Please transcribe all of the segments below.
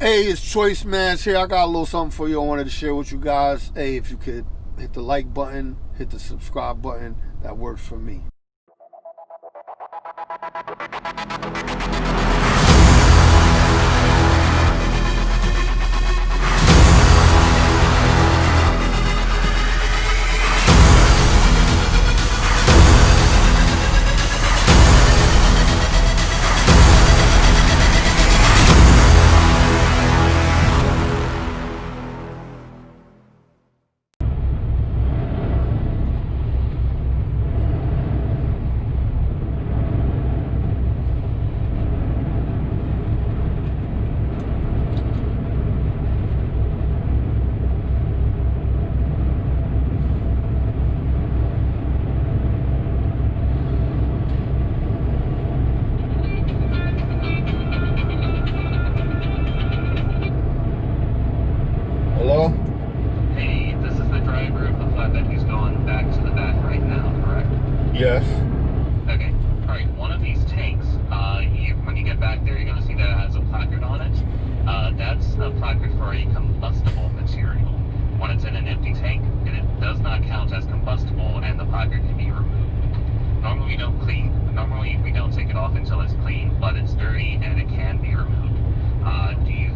Hey, it's Choicemas here. I got a little something for you I wanted to share with you guys. Hey, if you could hit the like button, hit the subscribe button, that works for me. Hello? Hey, this is the driver of the flatbed who's going back to the back right now, correct? Yes. Okay. Alright, one of these tanks, when you get back there, you're going to see that it has a placard on it. That's a placard for a combustible material. When it's in an empty tank, it does not count as combustible, and the placard can be removed. Normally we don't take it off until it's clean, but it's dirty and it can be removed. Do you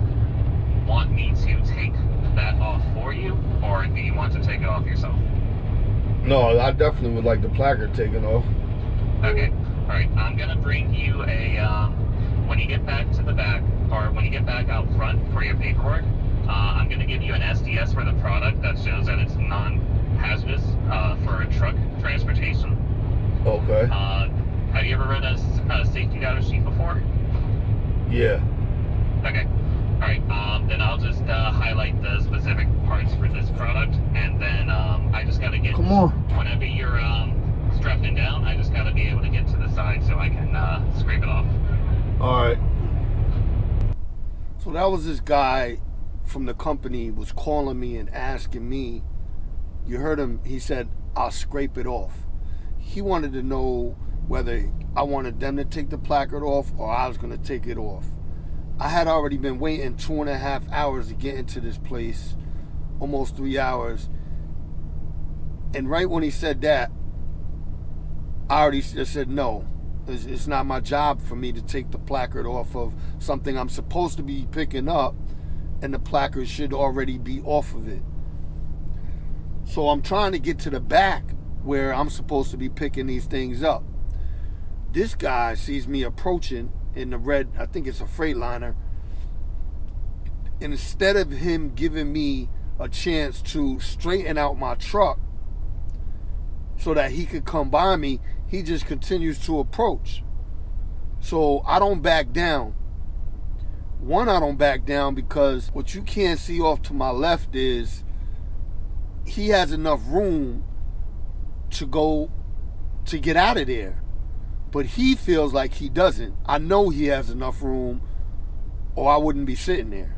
want me to take that off for you, or do you want to take it off yourself? No, I definitely would like the placard taken off. Okay. Alright, I'm gonna bring you a, when you get back to the back, or when you get back out front for your paperwork, I'm gonna give you an SDS for the product that shows that it's non-hazardous, for truck transportation. Okay. Have you ever read a safety data sheet before? Yeah. Okay. Alright, then I'll just highlight the specific parts for this product, and then I just gotta get... Come on. Whenever you're strapping down, I just gotta be able to get to the side so I can scrape it off. Alright. So that was this guy from the company was calling me and asking me, you heard him, he said, I'll scrape it off. He wanted to know whether I wanted them to take the placard off or I was going to take it off. I had already been waiting 2.5 hours to get into this place, almost 3 hours. And right when he said that, I already just said no. It's not my job for me to take the placard off of something I'm supposed to be picking up, and the placard should already be off of it. So I'm trying to get to the back where I'm supposed to be picking these things up. This guy sees me approaching in the red, I think it's a Freightliner, and instead of him giving me a chance to straighten out my truck so that he could come by me, he just continues to approach. So I don't back down. One, I don't back down because what you can't see off to my left is he has enough room to get out of there. But he feels like he doesn't. I know he has enough room or I wouldn't be sitting there.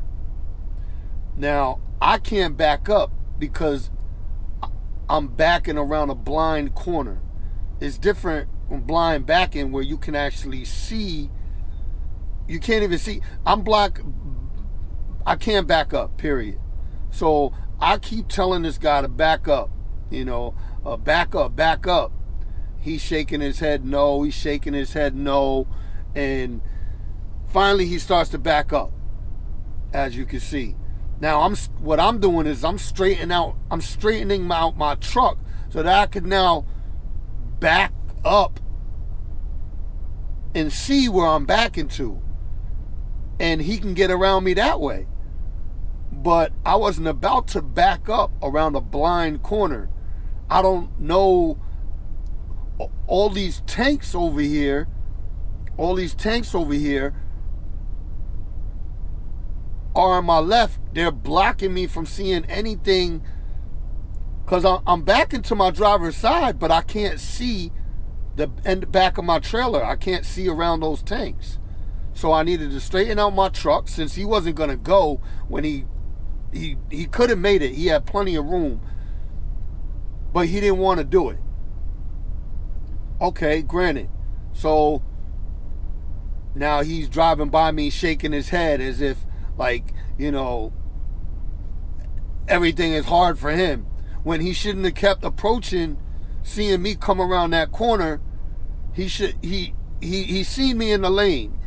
Now, I can't back up because I'm backing around a blind corner. It's different from blind backing where you can actually see. You can't even see. I'm black. I can't back up, period. So I keep telling this guy to back up, back up, back up. He's shaking his head no, he's shaking his head no, and finally he starts to back up, as you can see. Now what I'm doing is I'm straightening out my truck so that I can now back up and see where I'm backing to, and he can get around me that way. But I wasn't about to back up around a blind corner. I don't know. All these tanks over here are on my left. They're blocking me from seeing anything because I'm backing to my driver's side, but I can't see the back of my trailer. I can't see around those tanks. So I needed to straighten out my truck since he wasn't going to go when he could have made it. He had plenty of room, but he didn't want to do it. Okay, granted. So now he's driving by me shaking his head as if like, everything is hard for him, when he shouldn't have kept approaching. Seeing me come around that corner, he seen me in the lane,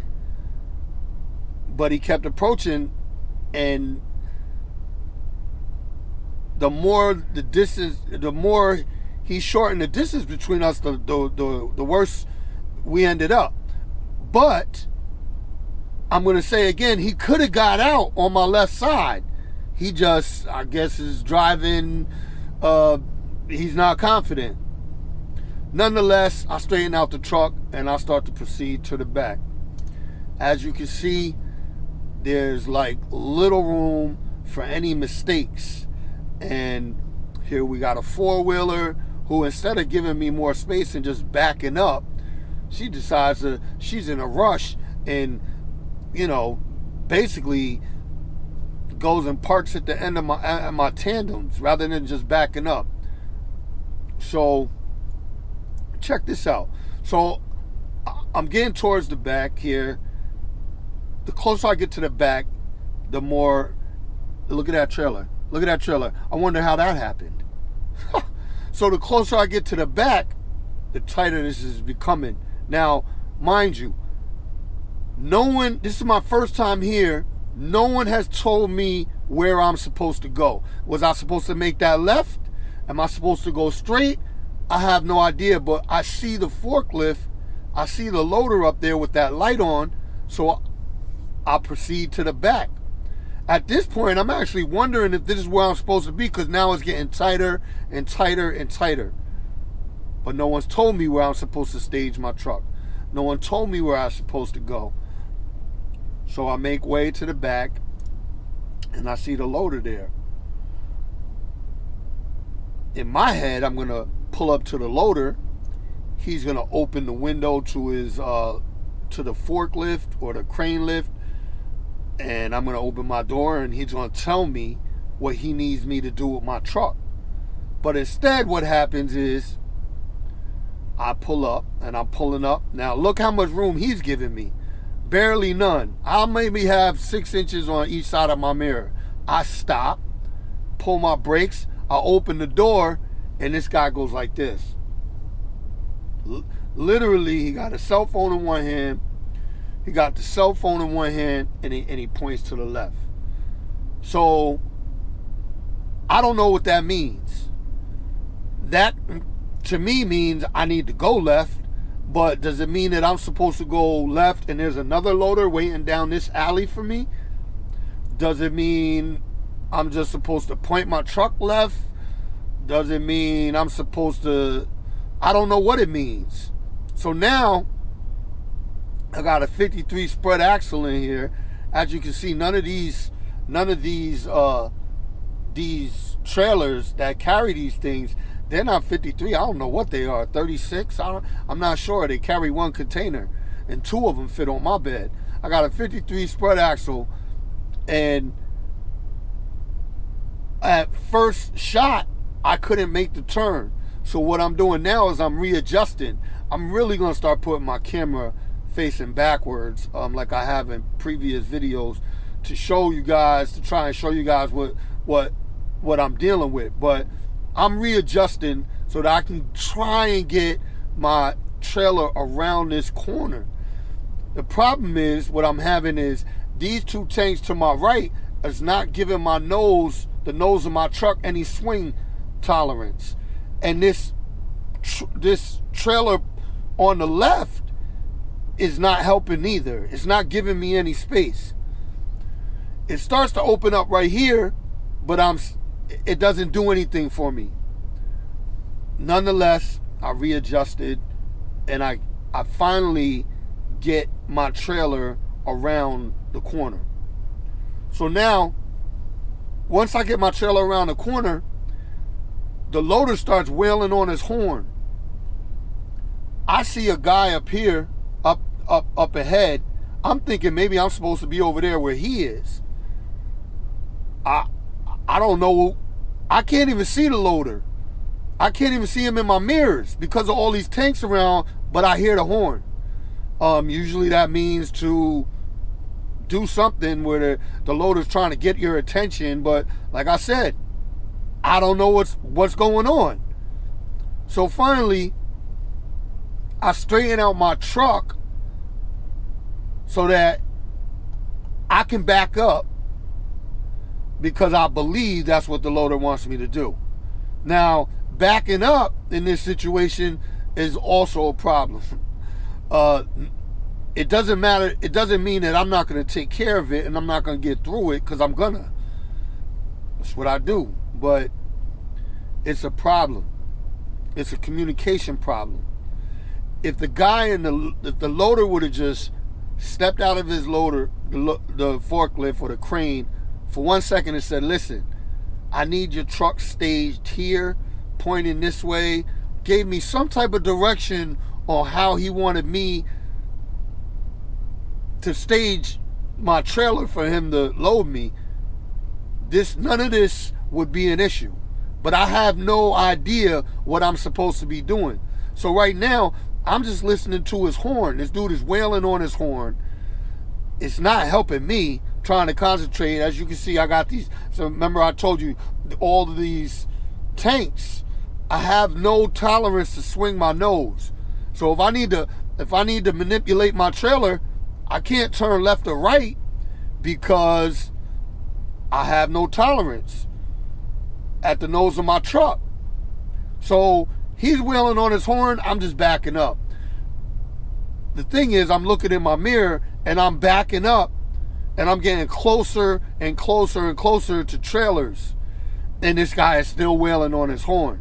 but he kept approaching, and the more he shortened the distance between us, the worse we ended up. But I'm going to say again, he could have got out on my left side. He just, I guess, is driving, he's not confident. Nonetheless, I straighten out the truck and I start to proceed to the back. As you can see, there's like little room for any mistakes. And here we got a four-wheeler who, instead of giving me more space and just backing up, she decides she's in a rush and, basically goes and parks at the end of my tandems rather than just backing up. So check this out. So I'm getting towards the back here. The closer I get to the back, the more, look at that trailer. Look at that trailer. I wonder how that happened. So the closer I get to the back, the tighter this is becoming. Now, mind you, this is my first time here. No one has told me where I'm supposed to go. Was I supposed to make that left? Am I supposed to go straight? I have no idea, but I see the forklift. I see the loader up there with that light on, so I'll proceed to the back. At this point, I'm actually wondering if this is where I'm supposed to be, because now it's getting tighter and tighter and tighter. But no one's told me where I'm supposed to stage my truck. No one told me where I'm supposed to go. So I make way to the back, and I see the loader there. In my head, I'm going to pull up to the loader. He's going to open the window to his to the forklift or the crane lift, and I'm going to open my door, and he's going to tell me what he needs me to do with my truck. But instead, what happens is I pull up, and I'm pulling up. Now, look how much room he's giving me. Barely none. I'll maybe have 6 inches on each side of my mirror. I stop, pull my brakes, I open the door, and this guy goes like this. Literally, he got a cell phone in one hand. He got the cell phone in one hand, and he points to the left. So, I don't know what that means. That, to me, means I need to go left. But does it mean that I'm supposed to go left and there's another loader waiting down this alley for me? Does it mean I'm just supposed to point my truck left? Does it mean I'm supposed to... I don't know what it means. So now, I got a 53 spread axle in here. As you can see, none of these trailers that carry these things, they're not 53. I don't know what they are. 36? I'm not sure. They carry one container, and 2 of them fit on my bed. I got a 53 spread axle, and at first shot, I couldn't make the turn. So what I'm doing now is I'm readjusting. I'm really going to start putting my camera facing backwards, like I have in previous videos, to show you guys, to try and show you guys what I'm dealing with. But I'm readjusting so that I can try and get my trailer around this corner. The problem is, what I'm having is these 2 tanks to my right is not giving the nose of my truck any swing tolerance. And this trailer on the left is not helping either. It's not giving me any space. It starts to open up right here, but it doesn't do anything for me. Nonetheless, I readjusted, and I finally get my trailer around the corner. So now, once I get my trailer around the corner, the loader starts wailing on his horn. I see a guy up here, up ahead. I'm thinking maybe I'm supposed to be over there where he is. I don't know. I can't even see the loader. I can't even see him in my mirrors because of all these tanks around, but I hear the horn. Usually that means to do something where the loader's trying to get your attention. But like I said, I don't know what's going on. So finally, I straighten out my truck so that I can back up, because I believe that's what the loader wants me to do. Now, backing up in this situation is also a problem. It doesn't matter. It doesn't mean that I'm not going to take care of it and I'm not going to get through it, because I'm gonna. That's what I do. But it's a problem. It's a communication problem. If the guy if the loader would have just stepped out of his loader, the forklift or the crane, for 1 second and said, listen, I need your truck staged here, pointing this way, gave me some type of direction on how he wanted me to stage my trailer for him to load me, none of this would be an issue. But I have no idea what I'm supposed to be doing. So right now, I'm just listening to his horn. This dude is wailing on his horn. It's not helping me trying to concentrate. As you can see, I got these. So remember I told you all of these tanks. I have no tolerance to swing my nose. So if I need to manipulate my trailer, I can't turn left or right because I have no tolerance at the nose of my truck. So he's wailing on his horn, I'm just backing up. The thing is, I'm looking in my mirror and I'm backing up and I'm getting closer and closer and closer to trailers. And this guy is still wailing on his horn.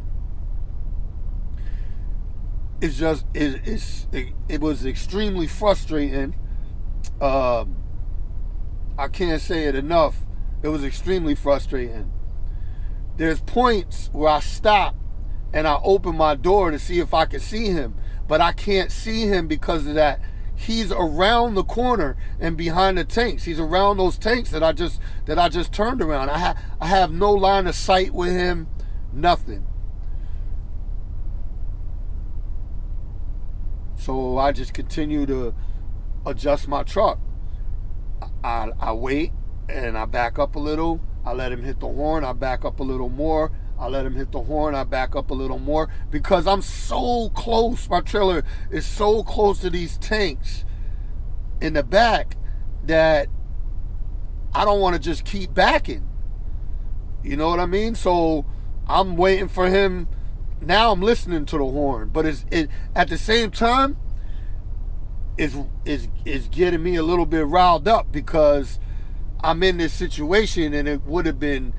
It's just, it was extremely frustrating. I can't say it enough. It was extremely frustrating. There's points where I stop and I open my door to see if I can see him, but I can't see him because of that. He's around the corner and behind the tanks. He's around those tanks that I just turned around. I have no line of sight with him, nothing. So I just continue to adjust my truck. I wait and I back up a little. I let him hit the horn. I back up a little more. I let him hit the horn. I back up a little more because I'm so close. My trailer is so close to these tanks in the back that I don't want to just keep backing. You know what I mean? So I'm waiting for him. Now I'm listening to the horn, but at the same time, it's getting me a little bit riled up because I'm in this situation, and it would have been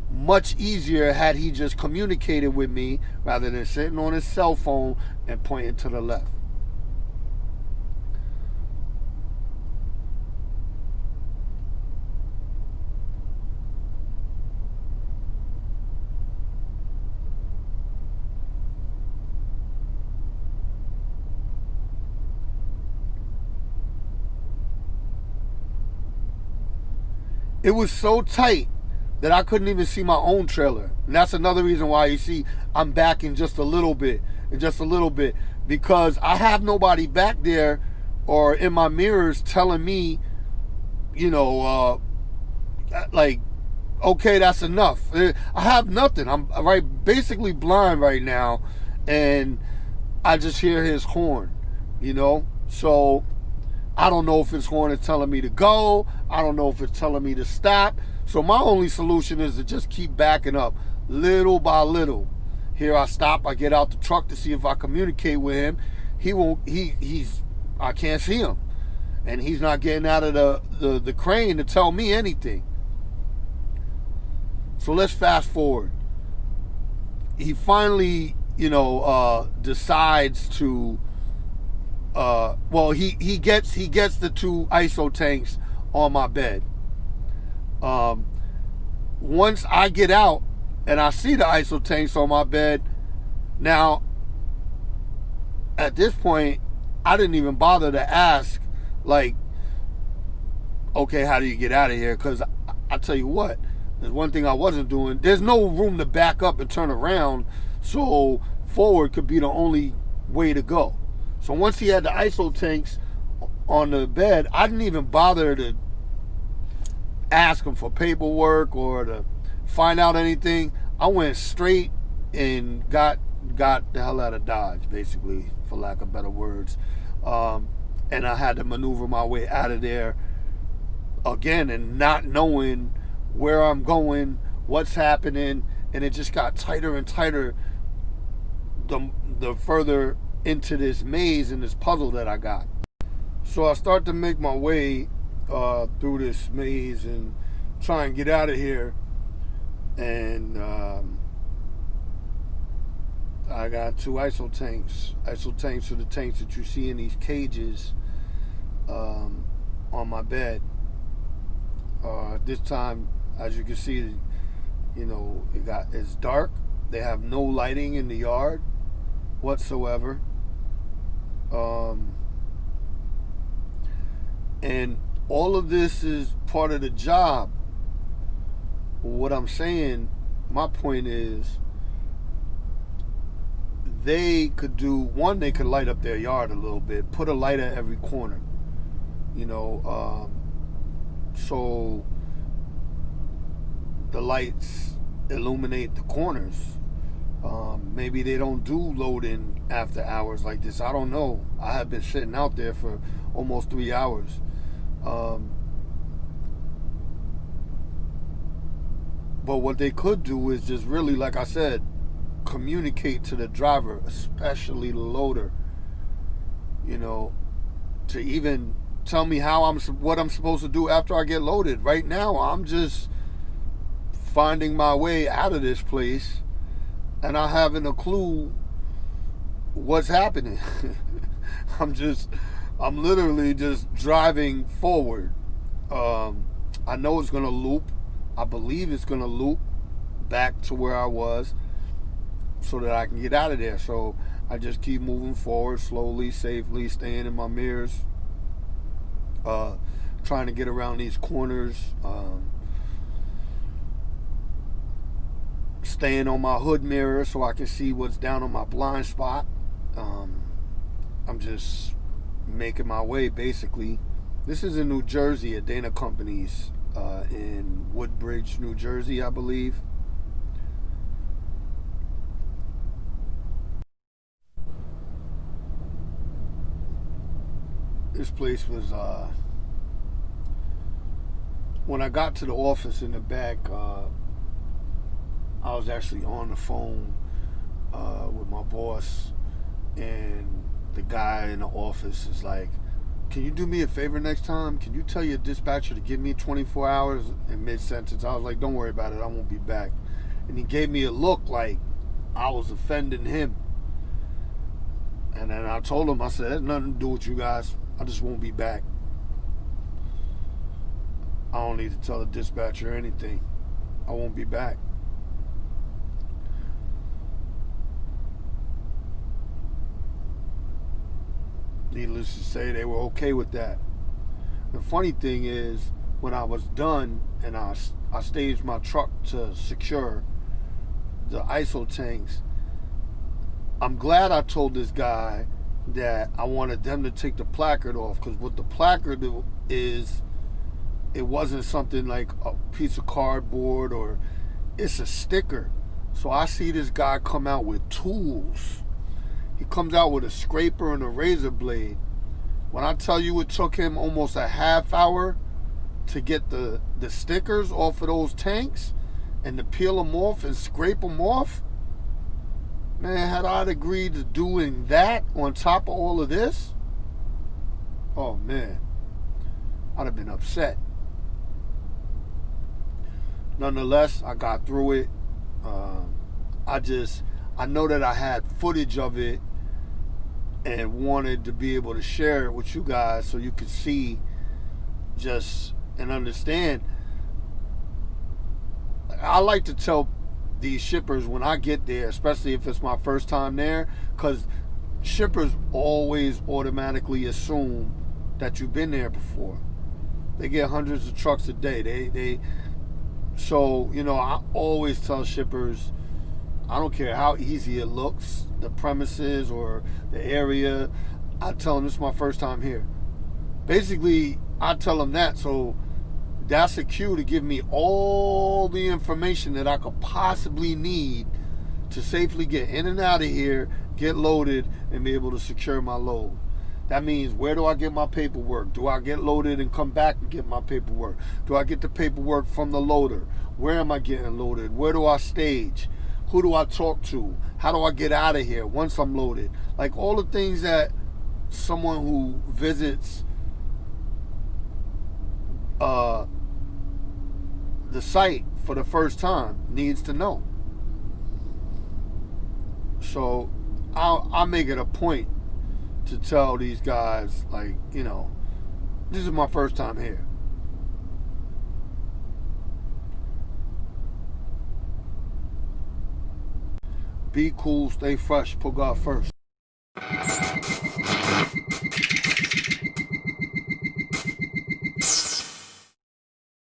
much easier had he just communicated with me rather than sitting on his cell phone and pointing to the left. It was so tight that I couldn't even see my own trailer. And that's another reason why you see I'm backing just a little bit, because I have nobody back there or in my mirrors telling me, like, okay, that's enough. I have nothing. I'm basically blind right now, and I just hear his horn, So I don't know if his horn is telling me to go. I don't know if it's telling me to stop. So my only solution is to just keep backing up little by little. Here I stop. I get out the truck to see if I communicate with him. I can't see him. And he's not getting out of the crane to tell me anything. So let's fast forward. He finally, decides to he gets the 2 ISO tanks on my bed. Once I get out and I see the ISO tanks on my bed, now at this point I didn't even bother to ask, like, okay, how do you get out of here? Because I tell you what, there's one thing I wasn't doing. There's no room to back up and turn around, so forward could be the only way to go. So once he had the ISO tanks on the bed, I didn't even bother to ask them for paperwork or to find out anything. I went straight and got the hell out of Dodge, basically, for lack of better words. And I had to maneuver my way out of there again, and not knowing where I'm going, what's happening, and it just got tighter and tighter the further into this maze and this puzzle that I got. So I start to make my way through this maze and try and get out of here. And I got 2 ISO tanks. ISO tanks are the tanks that you see in these cages on my bed. This time, as you can see, it's dark. They have no lighting in the yard whatsoever. And all of this is part of the job. What I'm saying, my point is, they could light up their yard a little bit, put a light at every corner, so the lights illuminate the corners. Maybe they don't do loading after hours like this. I don't know. I have been sitting out there for almost 3 hours. But what they could do is just really, like I said, communicate to the driver, especially the loader, to even tell me what I'm supposed to do after I get loaded. Right now, I'm just finding my way out of this place, and I haven't a clue what's happening. I'm literally just driving forward. I know it's gonna loop. I believe it's gonna loop back to where I was so that I can get out of there. So I just keep moving forward slowly, safely, staying in my mirrors, trying to get around these corners, staying on my hood mirror so I can see what's down on my blind spot. I'm just making my way, basically. This is in New Jersey at Dana Companies, in Woodbridge, New Jersey, I believe. This place was, when I got to the office in the back, I was actually on the phone with my boss, and the guy in the office is like, "Can you do me a favor next time? Can you tell your dispatcher to give me 24 hours?" In mid-sentence, I was like, "Don't worry about it, I won't be back." And he gave me a look like I was offending him. And then I told him, I said, "It has nothing to do with you guys. I just won't be back. I don't need to tell the dispatcher anything. I won't be back." Needless to say, they were okay with that. The funny thing is, when I was done and I staged my truck to secure the ISO tanks, I'm glad I told this guy that I wanted them to take the placard off, because what the placard is, it wasn't something like a piece of cardboard, or it's a sticker. So I see this guy come out with tools. He comes out with a scraper and a razor blade. When I tell you it took him almost a half hour to get the stickers off of those tanks and to peel them off and scrape them off, man, had I agreed to doing that on top of all of this, oh man, I'd have been upset. Nonetheless, I got through it. I know that I had footage of it and wanted to be able to share it with you guys so you could see just and understand. I like to tell these shippers when I get there, especially if it's my first time there, because shippers always automatically assume that you've been there before. They get hundreds of trucks a day. So I always tell shippers, I don't care how easy it looks, the premises or the area, I tell them this is my first time here. Basically, I tell them that so that's a cue to give me all the information that I could possibly need to safely get in and out of here, get loaded, and be able to secure my load. That means, where do I get my paperwork? Do I get loaded and come back and get my paperwork? Do I get the paperwork from the loader? Where am I getting loaded? Where do I stage? Who do I talk to? How do I get out of here once I'm loaded? Like, all the things that someone who visits the site for the first time needs to know. So I'll make it a point to tell these guys, like, you know, this is my first time here. Be cool, stay fresh, put God first.